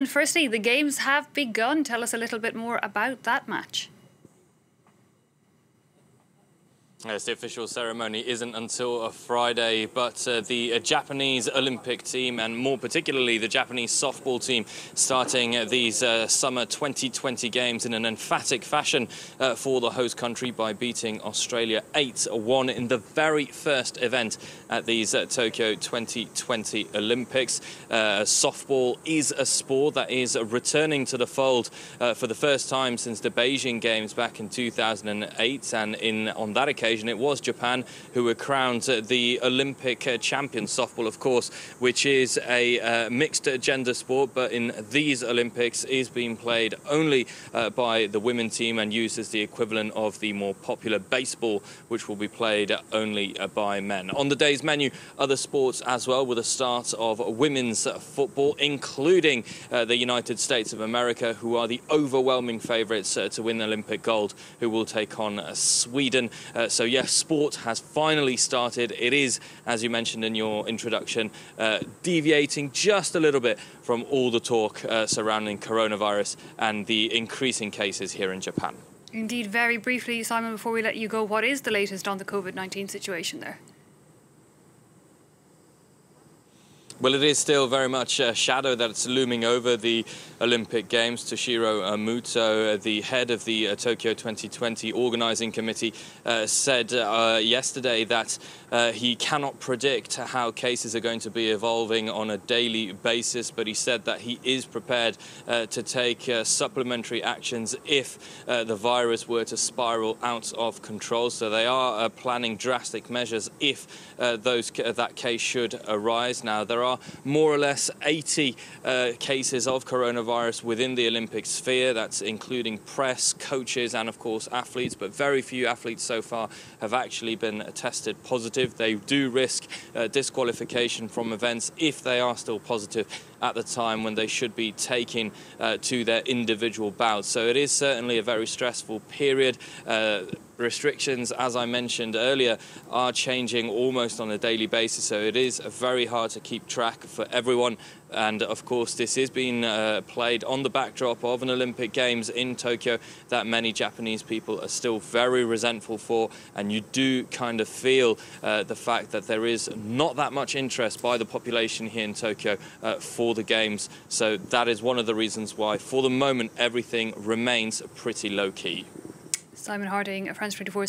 Firstly, the games have begun. Tell us a little bit more about that match. Yes, the official ceremony isn't until Friday, but the Japanese Olympic team, and more particularly the Japanese softball team, starting these summer 2020 games in an emphatic fashion for the host country by beating Australia 8-1 in the very first event at these Tokyo 2020 Olympics. Softball is a sport that is returning to the fold for the first time since the Beijing Games back in 2008, and on that occasion it was Japan who were crowned the Olympic champion. Softball, of course, which is a mixed gender sport, but in these Olympics is being played only by the women team and used as the equivalent of the more popular baseball, which will be played only by men. On the day's menu, other sports as well, with the start of women's football, including the United States of America, who are the overwhelming favourites to win Olympic gold, who will take on Sweden. So yes, sport has finally started. It is, as you mentioned in your introduction, deviating just a little bit from all the talk surrounding coronavirus and the increasing cases here in Japan. Indeed. Very briefly, Simon, before we let you go, what is the latest on the COVID-19 situation there? Well, it is still very much a shadow that's looming over the Olympic Games. Toshiro Muto, the head of the Tokyo 2020 organising committee, said yesterday that he cannot predict how cases are going to be evolving on a daily basis, but he said that he is prepared to take supplementary actions if the virus were to spiral out of control. So they are planning drastic measures if that case should arise. Now, there are more or less 80 cases of coronavirus within the Olympic sphere. That's including press, coaches, and of course athletes, but very few athletes so far have actually been tested positive. They do risk disqualification from events if they are still positive at the time when they should be taking to their individual bouts. So it is certainly a very stressful period. Restrictions, as I mentioned earlier, are changing almost on a daily basis, so it is very hard to keep track for everyone. And of course, this is being played on the backdrop of an Olympic Games in Tokyo that many Japanese people are still very resentful for, and you do kind of feel the fact that there is not that much interest by the population here in Tokyo for the Games. So that is one of the reasons why, for the moment, everything remains pretty low-key. Simon Harding, France 24.